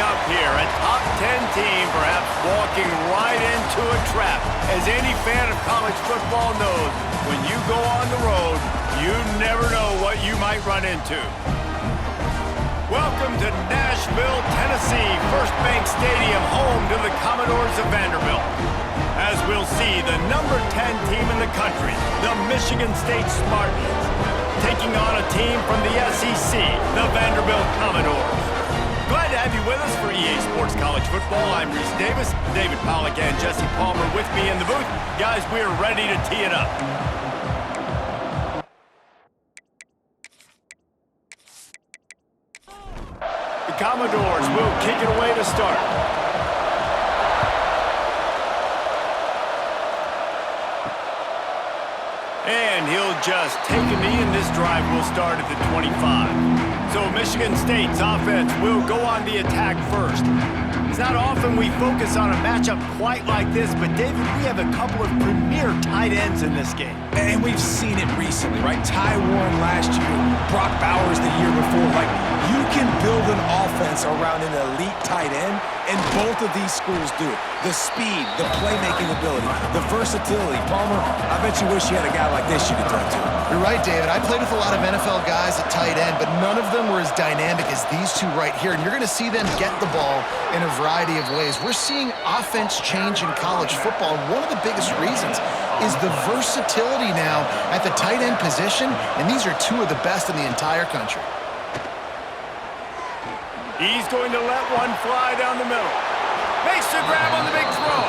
up here. A top 10 team perhaps walking right into a trap. As any fan of college football knows, when you go on the road, you never know what you might run into. Welcome to Nashville, Tennessee, First Bank Stadium, home to the Commodores of Vanderbilt. As we'll see, the number 10 team in the country, the Michigan State Spartans, taking on a team from the SEC, the Vanderbilt Commodores. Glad to have you with us for EA Sports College Football. I'm Reese Davis, David Pollack and Jesse Palmer with me in the booth. Guys, we're ready to tee it up. The Commodores will kick it away to start. And he'll just take a knee, and this drive will start at the 25. So Michigan State's offense will go on the attack first. It's not often we focus on a matchup quite like this, but David, we have a couple of premier tight ends in this game. And we've seen it recently, right? Ty Warren last year, Brock Bowers the year before. Like, you can build an offense around an elite tight end, and both of these schools do it. The speed, the playmaking ability, the versatility. Palmer, I bet you wish you had a guy like this you could throw to. You're right, David. I played with a lot of NFL guys at tight end, but none of them were as dynamic as these two right here. And you're going to see them get the ball in a variety of ways. We're seeing offense change in college football, and one of the biggest reasons is the versatility now at the tight end position, and these are two of the best in the entire country. He's going to let one fly down the middle. Makes the grab on the big throw.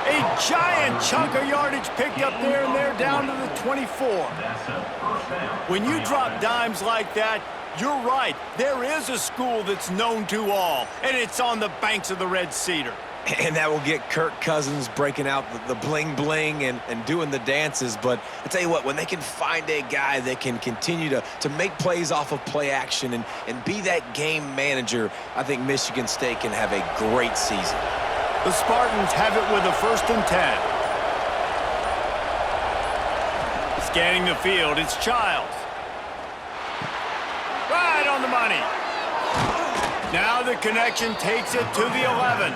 A giant chunk of yardage picked up there, and they're down to the 24. When you drop dimes like that, you're right. There is a school that's known to all, and it's on the banks of the Red Cedar. And that will get Kirk Cousins breaking out the bling-bling and doing the dances. But I tell you what, when they can find a guy that can continue to make plays off of play action and be that game manager, I think Michigan State can have a great season. The Spartans have it with a 1st and 10. Scanning the field, it's Childs. Right on the money. Now the connection takes it to the 11.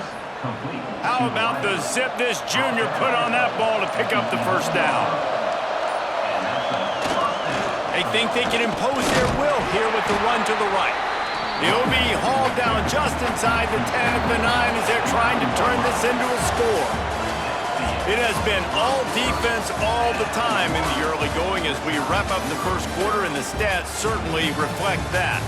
How about the zip this junior put on that ball to pick up the first down? They think they can impose their will here with the run to the right. He'll be hauled down just inside the 10 of the 9 as they're trying to turn this into a score. It has been all defense all the time in the early going as we wrap up the first quarter, and the stats certainly reflect that.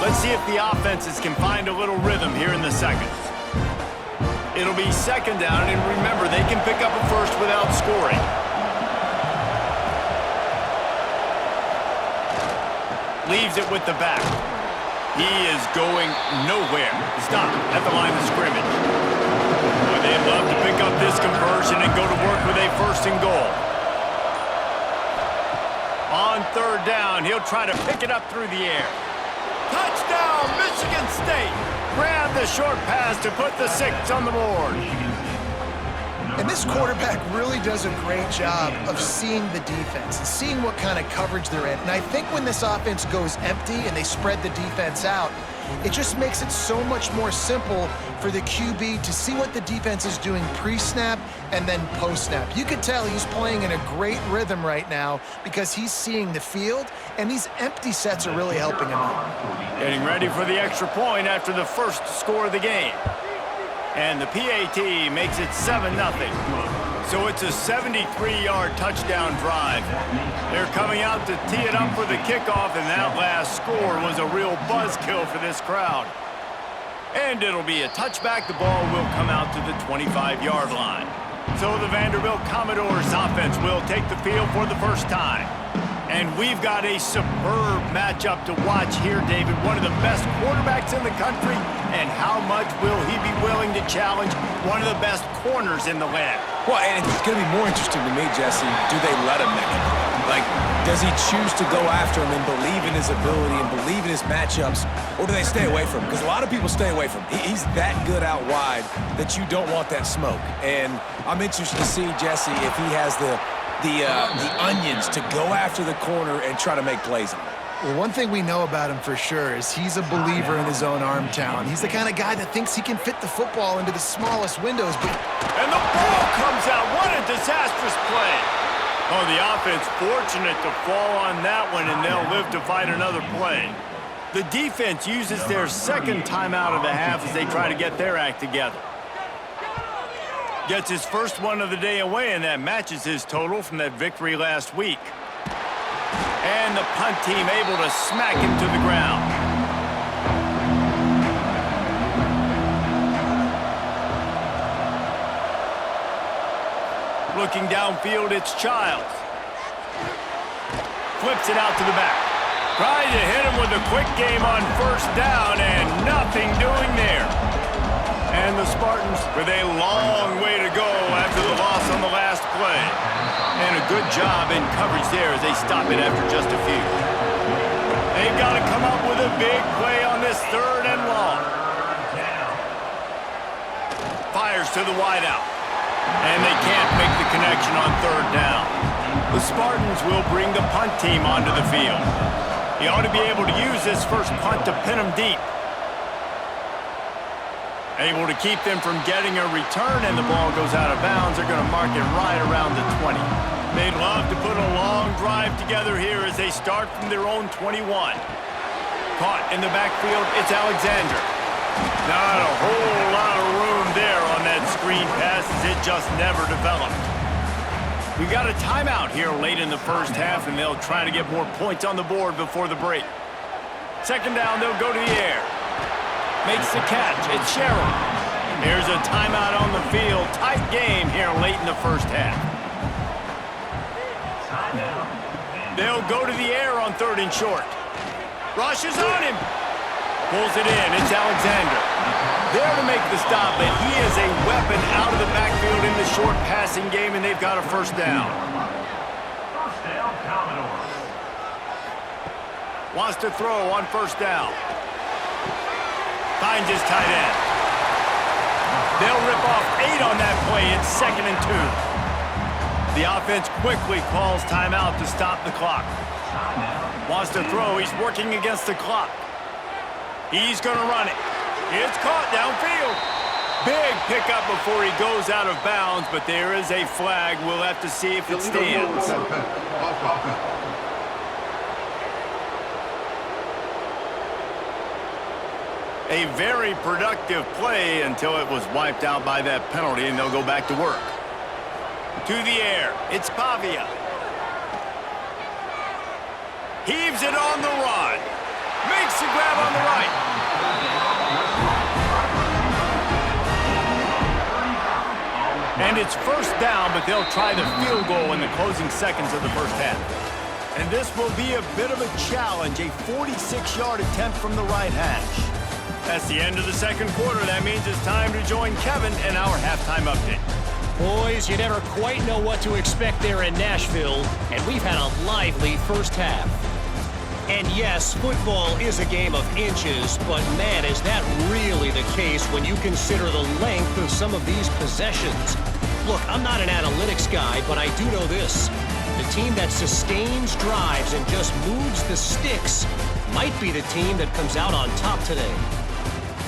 Let's see if the offenses can find a little rhythm here in the second. It'll be 2nd down, and remember, they can pick up a first without scoring. Leaves it with the back. He is going nowhere. Stop at the line of scrimmage. Boy, they'd love to pick up this conversion and go to work with a 1st and goal. On 3rd down, he'll try to pick it up through the air. Touchdown, Michigan State! Grab the short pass to put the 6 on the board. And this quarterback really does a great job of seeing the defense and seeing what kind of coverage they're in. And I think when this offense goes empty and they spread the defense out, it just makes it so much more simple for the QB to see what the defense is doing pre-snap and then post-snap. You can tell he's playing in a great rhythm right now because he's seeing the field, and these empty sets are really helping him out. Getting ready for the extra point after the first score of the game. And the PAT makes it 7-0. So it's a 73-yard touchdown drive. They're coming out to tee it up for the kickoff, and that last score was a real buzzkill for this crowd. And it'll be a touchback. The ball will come out to the 25-yard line. So the Vanderbilt Commodores offense will take the field for the first time. And we've got a superb matchup to watch here, David. One of the best quarterbacks in the country, and how much will he be willing to challenge one of the best corners in the land? Well, and it's going to be more interesting to me, Jesse, do they let him make it? Like, does he choose to go after him and believe in his ability and believe in his matchups, or do they stay away from him? Because a lot of people stay away from him. He's that good out wide that you don't want that smoke. And I'm interested to see, Jesse, if he has the the onions to go after the corner and try to make plays on it. Well, one thing we know about him for sure is he's a believer in his own arm talent. He's the kind of guy that thinks he can fit the football into the smallest windows. And the ball comes out. What a disastrous play. Oh, the offense fortunate to fall on that one, and they'll live to fight another play. The defense uses their second timeout of the half as they try to get their act together. Gets his first one of the day away, and that matches his total from that victory last week. And the punt team able to smack him to the ground. Looking downfield, it's Childs. Flips it out to the back. Trying to hit him with a quick game on first down, and nothing doing there. And the Spartans with a long way to go after the loss on the last play. And a good job in coverage there as they stop it after just a few. They've got to come up with a big play on this 3rd and long. Fires to the wideout. And they can't make the connection on 3rd down. The Spartans will bring the punt team onto the field. He ought to be able to use this first punt to pin them deep. Able to keep them from getting a return, and the ball goes out of bounds. They're going to mark it right around the 20. They'd love to put a long drive together here as they start from their own 21. Caught in the backfield, it's Alexander. Not a whole lot of room there on that screen pass as it just never developed. We got a timeout here late in the first half, and they'll try to get more points on the board before the break. 2nd down, they'll go to the air. Makes the catch. It's Sherrill. Here's a timeout on the field. Tight game here late in the first half. They'll go to the air on 3rd and short. Rushes on him. Pulls it in. It's Alexander. There to make the stop, but he is a weapon out of the backfield in the short passing game, and they've got a first down. Wants to throw on 1st down. Finds his tight end. They'll rip off 8 on that play. It's 2nd and 2. The offense quickly calls timeout to stop the clock. Wants to throw. He's working against the clock. He's going to run it. It's caught downfield. Big pickup before he goes out of bounds, but there is a flag. We'll have to see if it stands. A very productive play until it was wiped out by that penalty, and they'll go back to work. To the air, it's Pavia. Heaves it on the run. Makes the grab on the right. And it's 1st down, but they'll try the field goal in the closing seconds of the first half. And this will be a bit of a challenge, a 46-yard attempt from the right hash. That's the end of the 2nd quarter. That means it's time to join Kevin in our halftime update. Boys, you never quite know what to expect there in Nashville, and we've had a lively first half. And yes, football is a game of inches, but man, is that really the case when you consider the length of some of these possessions. Look, I'm not an analytics guy, but I do know this. The team that sustains drives and just moves the sticks might be the team that comes out on top today.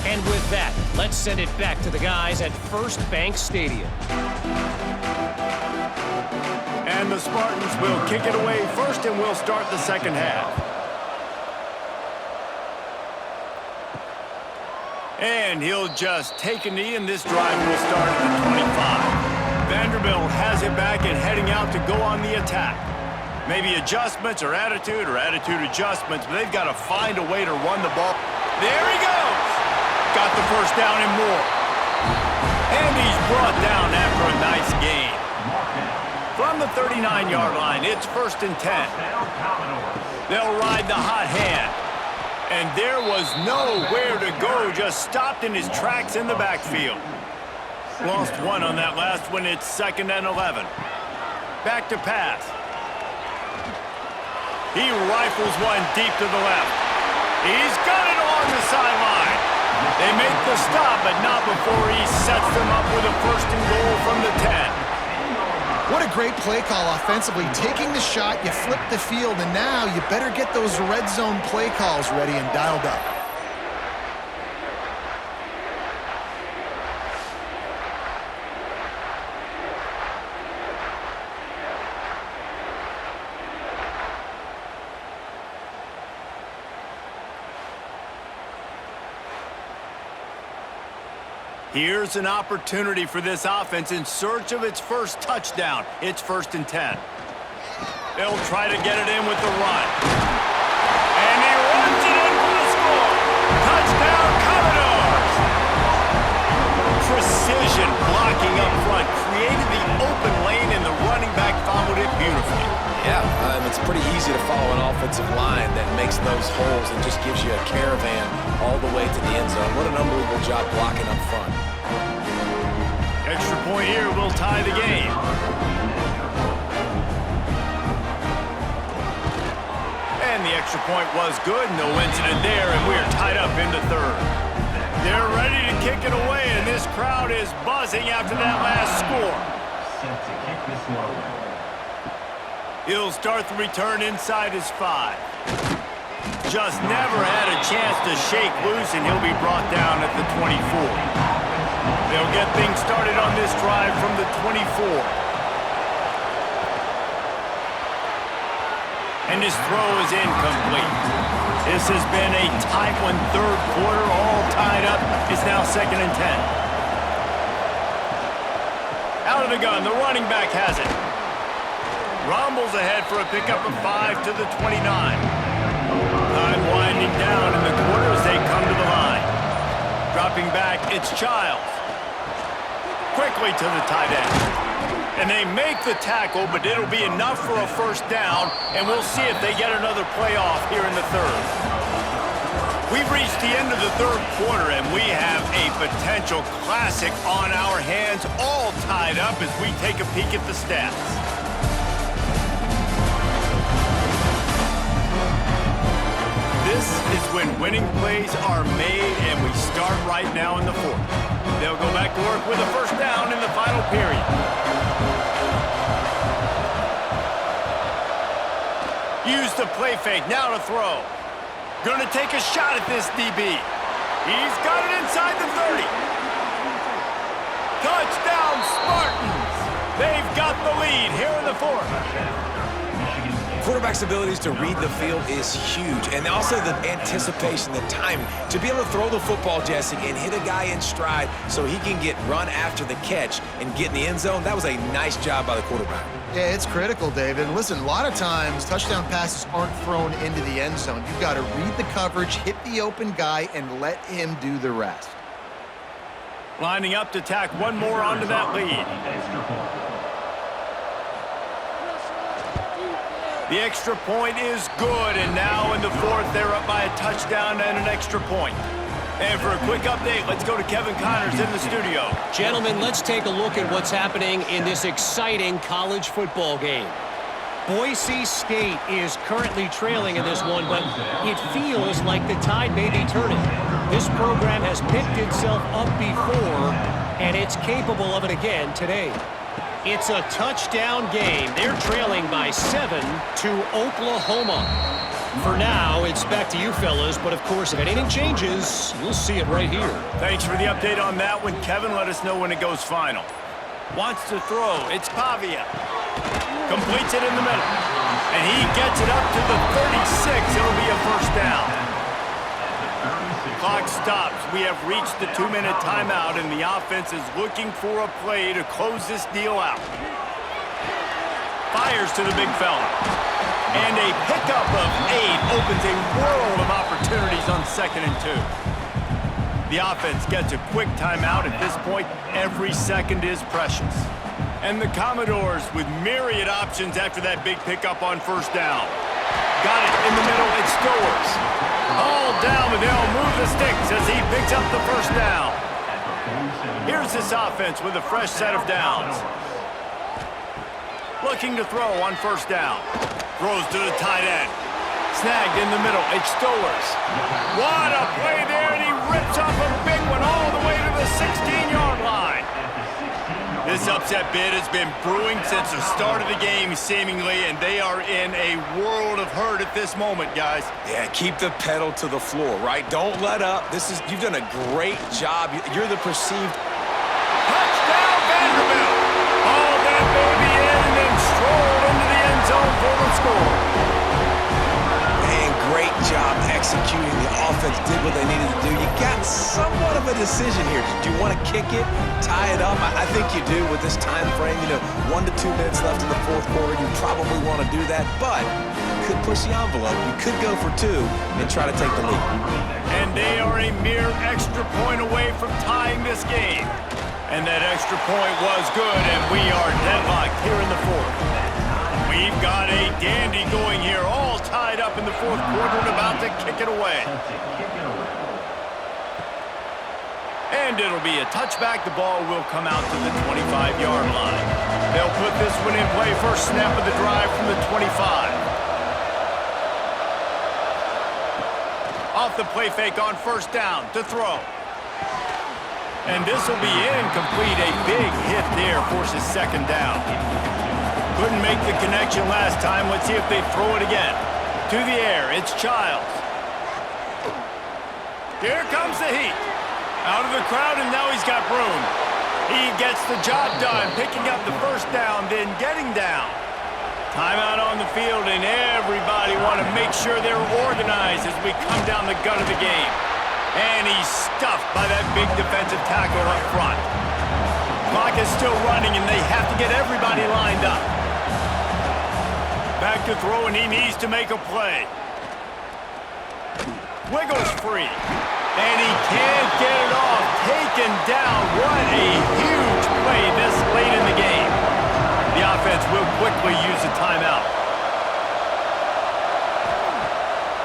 And with that, let's send it back to the guys at First Bank Stadium. And the Spartans will kick it away first, and we'll start the 2nd half. And he'll just take a knee, and this drive will start at the 25. Vanderbilt has it back and heading out to go on the attack. Maybe adjustments or attitude adjustments, but they've got to find a way to run the ball. There he goes! Got the first down and more. And he's brought down after a nice gain. From the 39-yard line, it's 1st and 10. They'll ride the hot hand. And there was nowhere to go, just stopped in his tracks in the backfield. Lost 1 on that last one. It's 2nd and 11. Back to pass. He rifles one deep to the left. He's got it along the sideline. They make the stop, but not before he sets them up with a 1st and goal from the 10. What a great play call offensively. Taking the shot, you flip the field, and now you better get those red zone play calls ready and dialed up. Here's an opportunity for this offense in search of its first touchdown. It's 1st and 10. They'll try to get it in with the run. And he runs it in for the score. Touchdown, Commodores! Precision blocking up front created the open lane, and the running back followed it beautifully. Yeah, it's pretty easy to follow an offensive line that makes those holes and just gives you a caravan all the way to the end zone. What an unbelievable job blocking up front. Extra point here will tie the game. And the extra point was good. No incident there, and we're tied up into 3rd. They're ready to kick it away, and this crowd is buzzing after that last score. Set to kick this one away. He'll start the return inside his 5. Just never had a chance to shake loose, and he'll be brought down at the 24. They'll get things started on this drive from the 24. And his throw is incomplete. This has been a tight one, 3rd quarter, all tied up. It's now 2nd and 10. Out of the gun, the running back has it. Rumbles ahead for a pickup of 5 to the 29. Time winding down in the quarter as they come to the line. Dropping back, it's Childs. Quickly to the tight end. And they make the tackle, but it'll be enough for a 1st down, and we'll see if they get another playoff here in the 3rd. We've reached the end of the 3rd quarter, and we have a potential classic on our hands, all tied up as we take a peek at the stats. This is when winning plays are made, and we start right now in the 4th. They'll go back to work with a 1st down in the final period. Use the play fake, now to throw. Gonna take a shot at this DB. He's got it inside the 30. Touchdown, Spartans! They've got the lead here in the 4th. Quarterback's abilities to read the field is huge, and also the anticipation, the timing. To be able to throw the football, Jesse, and hit a guy in stride so he can get run after the catch and get in the end zone, that was a nice job by the quarterback. Yeah, it's critical, David. Listen, a lot of times touchdown passes aren't thrown into the end zone. You've got to read the coverage, hit the open guy, and let him do the rest. Lining up to tack one more onto that lead. The extra point is good, and now in the 4th, they're up by a touchdown and an extra point. And for a quick update, let's go to Kevin Connors in the studio. Gentlemen, let's take a look at what's happening in this exciting college football game. Boise State is currently trailing in this one, but it feels like the tide may be turning. This program has picked itself up before, and it's capable of it again today. It's a touchdown game. They're trailing by 7 to Oklahoma. For now, it's back to you fellas, but of course, if anything changes, you'll see it right here. Thanks for the update on that one, Kevin. Let us know when it goes final. Wants to throw. It's Pavia. Completes it in the middle. And he gets it up to the 36. It'll be a 1st down. Clock stops. We have reached the 2-minute timeout, and the offense is looking for a play to close this deal out. Fires to the big fella. And a pickup of 8 opens a world of opportunities on 2nd and 2. The offense gets a quick timeout. At this point, every second is precious. And the Commodores with myriad options after that big pickup on 1st down. Got it in the middle. It's Stowers. All down, but they'll move the sticks as he picks up the 1st down. Here's this offense with a fresh set of downs. Looking to throw on 1st down. Throws to the tight end. Snagged in the middle. It's Stowers. What a play there, and he rips off a big one all the way to the 16-yard line. This upset bid has been brewing since the start of the game, seemingly, and they are in a world of hurt at this moment, guys. Yeah, keep the pedal to the floor, right? Don't let up. You've done a great job. You're the perceived... Touchdown, Vanderbilt! All that baby in and then strolled into the end zone for the score. Man, great job executing. The offense did what they needed to do. You got somewhat of a decision here. Do you want to kick it, tie it up? I think you do with this time frame. 1 to 2 minutes left in the fourth quarter. You probably want to do that, but you could push the envelope. You could go for 2 and try to take the lead. And they are a mere extra point away from tying this game. And that extra point was good, and we are deadlocked here in the fourth. We've got a dandy going here, all tied up in the fourth quarter and about to kick it away. And it'll be a touchback. The ball will come out to the 25-yard line. They'll put this one in play. First snap of the drive from the 25. Off the play fake on first down to throw. And this will be incomplete. A big hit there forces second down. Couldn't make the connection last time. Let's see if they throw it again. To the air, it's Childs. Here comes the heat. Out of the crowd, and now he's got room. He gets the job done, picking up the first down, then getting down. Timeout on the field, and everybody want to make sure they're organized as we come down the gut of the game. And he's stuffed by that big defensive tackle up front. Clock is still running, and they have to get everybody lined up. Back to throw, and he needs to make a play. Wiggles free. And he can't get it off. Taken down. What a huge play this late in the game. The offense will quickly use a timeout.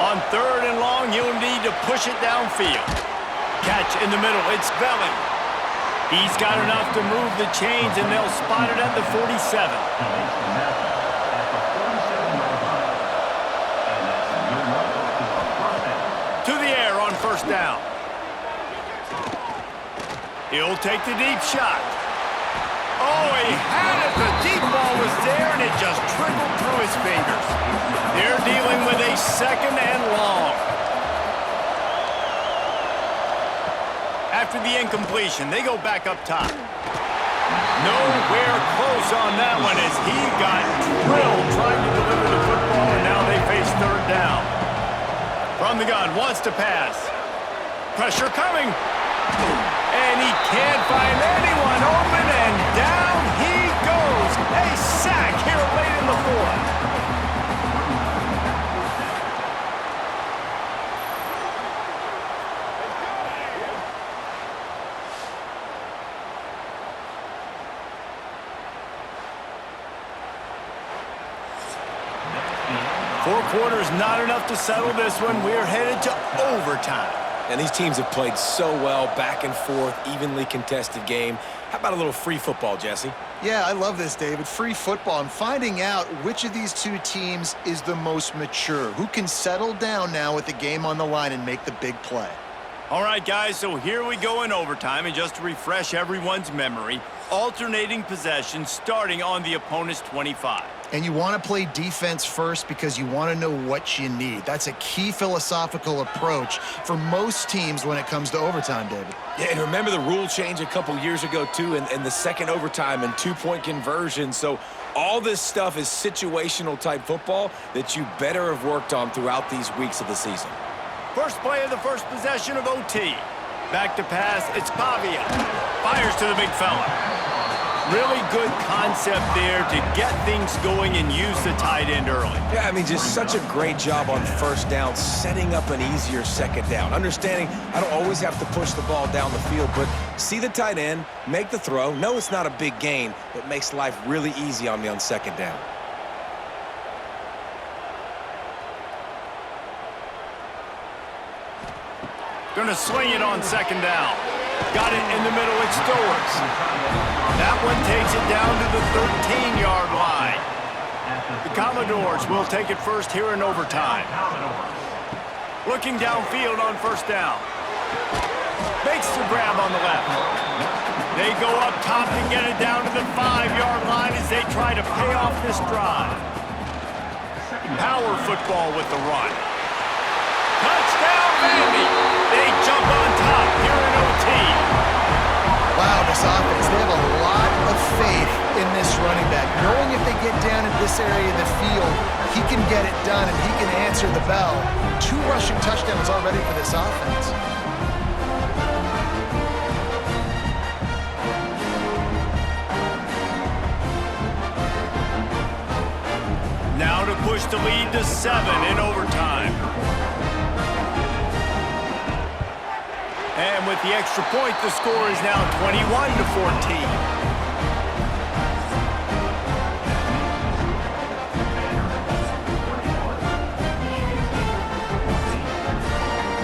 On third and long, he'll need to push it downfield. Catch in the middle. It's Belling. He's got enough to move the chains, and they'll spot it at the 47. To the air on first down. He'll take the deep shot. Oh, he had it. The deep ball was there, and it just trickled through his fingers. They're dealing with a second and long. After the incompletion, they go back up top. Nowhere close on that one as he got drilled trying to deliver the football, and now they face third down. From the gun, wants to pass. Pressure coming. And he can't find anyone open, and down he goes. A sack here late in the fourth. Four quarters, not enough to settle this one. We're headed to overtime. And these teams have played so well, back and forth, evenly contested game. How about a little free football, Jesse? Yeah, I love this, David. Free football and finding out which of these two teams is the most mature, who can settle down now with the game on the line and make the big play. All right, guys, so here we go in overtime, and just to refresh everyone's memory, alternating possession starting on the opponent's 25. And you want to play defense first because you want to know what you need. That's a key philosophical approach for most teams when it comes to overtime, David. Yeah, and remember the rule change a couple years ago, too, and the second overtime and two-point conversion. So all this stuff is situational-type football that you better have worked on throughout these weeks of the season. First play of the first possession of OT. Back to pass, it's Pavia. Fires to the big fella. Really good concept there to get things going and use the tight end early. Yeah, I mean, just such a great job on first down, setting up an easier second down. Understanding I don't always have to push the ball down the field, but see the tight end, make the throw. No, it's not a big gain, but makes life really easy on me on second down. Gonna sling it on second down. Got it in the middle, it's Stowers. That one takes it down to the 13-yard line. The Commodores will take it first here in overtime. Looking downfield on first down. Makes the grab on the left. They go up top to get it down to the 5-yard line as they try to pay off this drive. Power football with the run. Touchdown, Vandy! They jump on top here in OT. Wow, this offense, they have a lot of faith in this running back. Knowing if they get down in this area of the field, he can get it done and he can answer the bell. 2 rushing touchdowns already for this offense. Now to push the lead to 7 in overtime. And with the extra point, the score is now 21-14.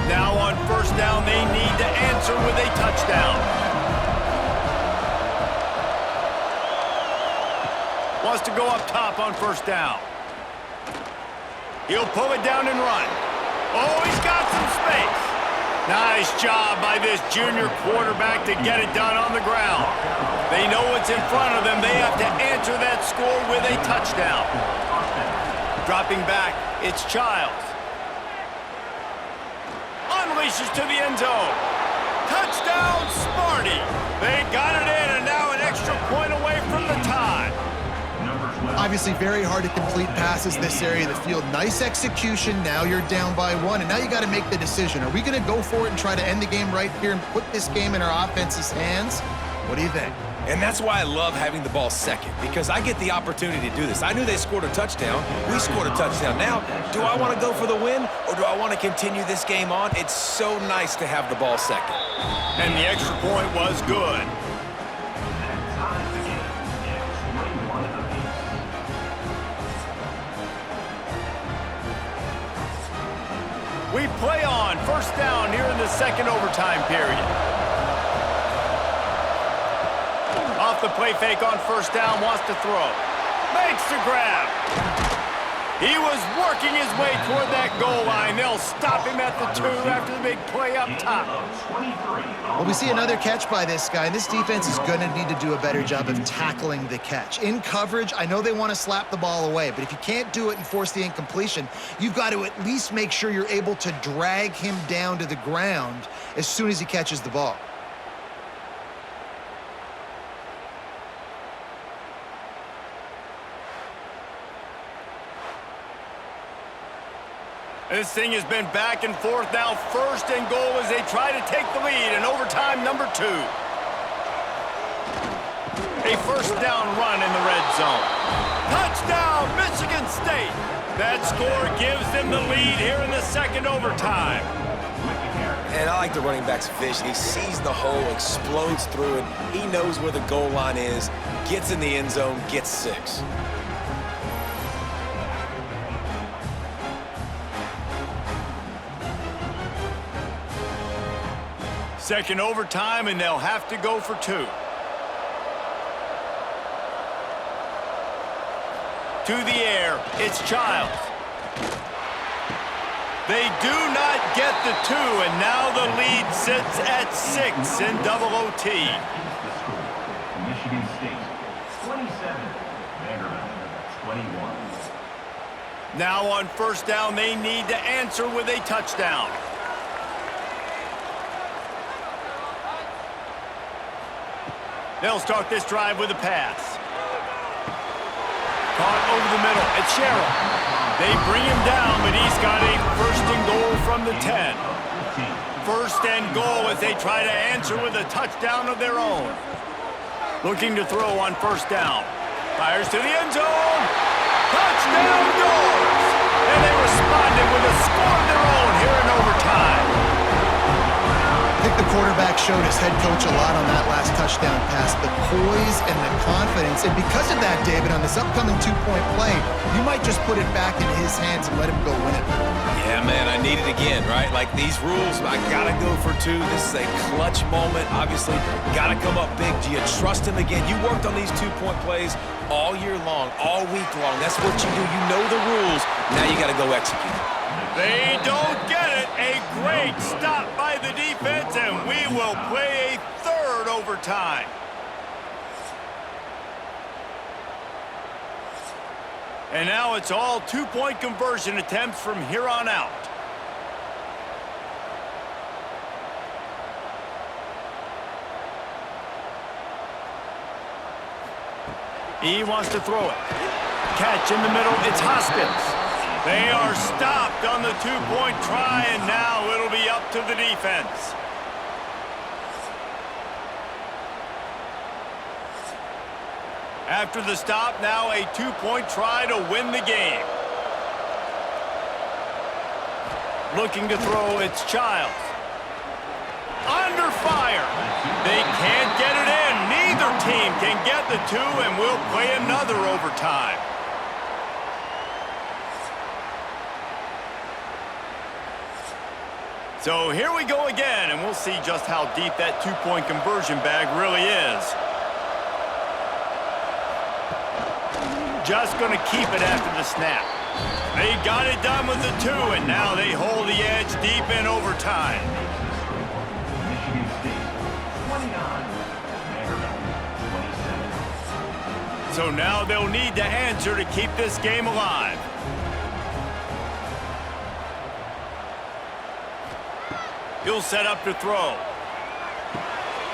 Now on first down, they need to answer with a touchdown. Wants to go up top on first down. He'll pull it down and run. Oh, he's got some space. Nice job by this junior quarterback to get it done on the ground. They know what's in front of them. They have to answer that score with a touchdown. Dropping back, it's Childs. Unleashes to the end zone. Touchdown, Sparty. They got it in, and now an extra point away from the tie. Obviously very hard to complete passes this area of the field. Nice execution. Now you're down by 1, and now you got to make the decision. Are we going to go for it and try to end the game right here and put this game in our offense's hands? What do you think? And that's why I love having the ball second, because I get the opportunity to do this. I knew they scored a touchdown. We scored a touchdown. Now, do I want to go for the win, or do I want to continue this game on? It's so nice to have the ball second. And the extra point was good. We play on first down here in the second overtime period. Off the play fake on first down, wants to throw. Makes the grab. He was working his way toward that goal line. They'll stop him at the 2 after the big play up top. Well, we see another catch by this guy, and this defense is going to need to do a better job of tackling the catch. In coverage, I know they want to slap the ball away, but if you can't do it and force the incompletion, you've got to at least make sure you're able to drag him down to the ground as soon as he catches the ball. This thing has been back and forth now. First and goal as they try to take the lead in overtime number 2. A first down run in the red zone. Touchdown, Michigan State. That score gives them the lead here in the second overtime. And I like the running back's vision. He sees the hole, explodes through it. He knows where the goal line is, gets in the end zone, gets 6. Second overtime, and they'll have to go for 2. To the air, it's Childs. They do not get the 2, and now the lead sits at 6 in double OT. Michigan State, 27. Vanderbilt, 21. Now on first down, they need to answer with a touchdown. They'll start this drive with a pass. Caught over the middle. It's Sherrill. They bring him down, but he's got a first and goal from the 10. First and goal as they try to answer with a touchdown of their own. Looking to throw on first down. Fires to the end zone. Touchdown goals! And they responded with a score of their own here in overtime. I think the quarterback showed his head coach a lot on that last touchdown pass, the poise and the confidence. And because of that, David, on this upcoming 2-point play, you might just put it back in his hands and let him go win it. Yeah, man, I need it again, right? Like these rules, I got to go for 2. This is a clutch moment. Obviously, got to come up big. Do you trust him again? You worked on these 2-point plays all year long, all week long. That's what you do. You know the rules. Now you got to go execute. They don't get it. A great stop by the defense, and we will play a third overtime. And now it's all two-point conversion attempts from here on out. He wants to throw it. Catch in the middle, it's Hoskins. They are stopped on the two-point try, and now it'll be up to the defense. After the stop, now a two-point try to win the game. Looking to throw, it's Childs. Under fire. They can't get it in. Neither team can get the two, and we'll play another overtime. So here we go again, and we'll see just how deep that two-point conversion bag really is. Just going to keep it after the snap. They got it done with the two, and now they hold the edge deep in overtime. Michigan State, 29. Vanderbilt, 27. So now they'll need to answer to keep this game alive. He'll set up to throw.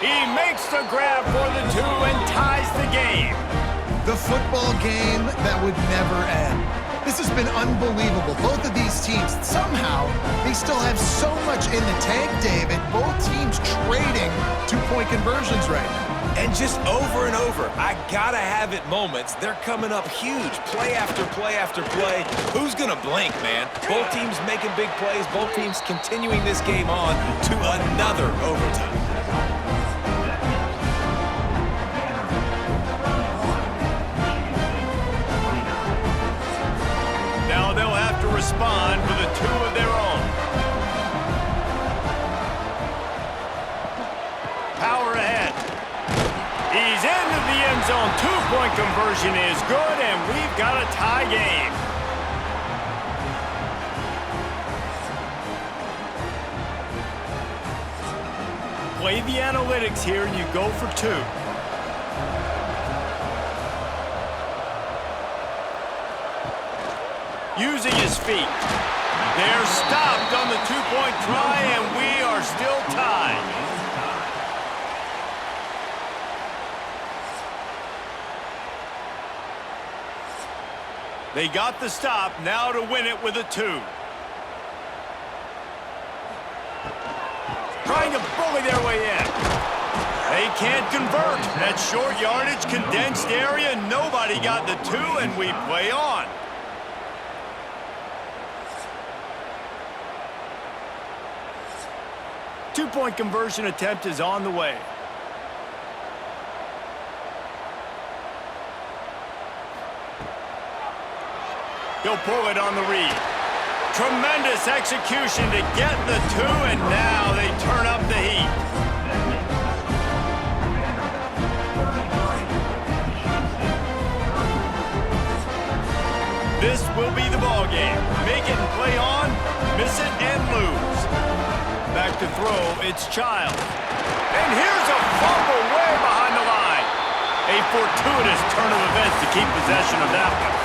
He makes the grab for the two and ties the game. The football game that would never end. This has been unbelievable. Both of these teams, somehow, they still have so much in the tank, David. Both teams trading two-point conversions right now. And just over and over, I gotta have it moments. They're coming up huge, play after play after play. Who's gonna blink, man? Both teams making big plays, both teams continuing this game on to another overtime. Now they'll have to respond with a two of their own. Power ahead. He's into the end zone. Two-point conversion is good, and we've got a tie game. Play the analytics here, and you go for two. Using his feet. They're stopped on the two-point try, and we are still tied. They got the stop, now to win it with a two. Trying to bully their way in. They can't convert. That short yardage, condensed area, nobody got the two, and we play on. Two-point conversion attempt is on the way. He'll pull it on the read. Tremendous execution to get the two, and now they turn up the heat. This will be the ball game. Make it and play on, miss it and lose. Back to throw, it's Childs. And here's a fumble way behind the line. A fortuitous turn of events to keep possession of that one.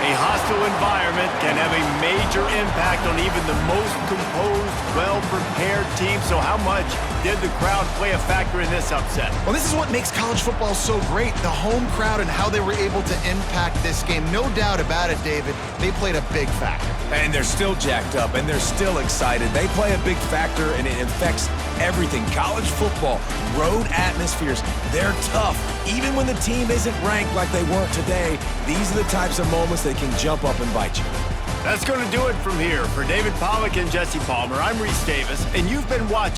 A hostile environment can have a major impact on even the most composed, well-prepared team. So how much did the crowd play a factor in this upset? Well, this is what makes college football so great, the home crowd and how they were able to impact this game. No doubt about it, David. They played a big factor. And they're still jacked up, and they're still excited. They play a big factor, and it affects everything. College football, road atmospheres, they're tough. Even when the team isn't ranked like they weren't today, these are the types of moments that can jump up and bite you. That's going to do it from here. For David Pollack and Jesse Palmer, I'm Reese Davis, and you've been watching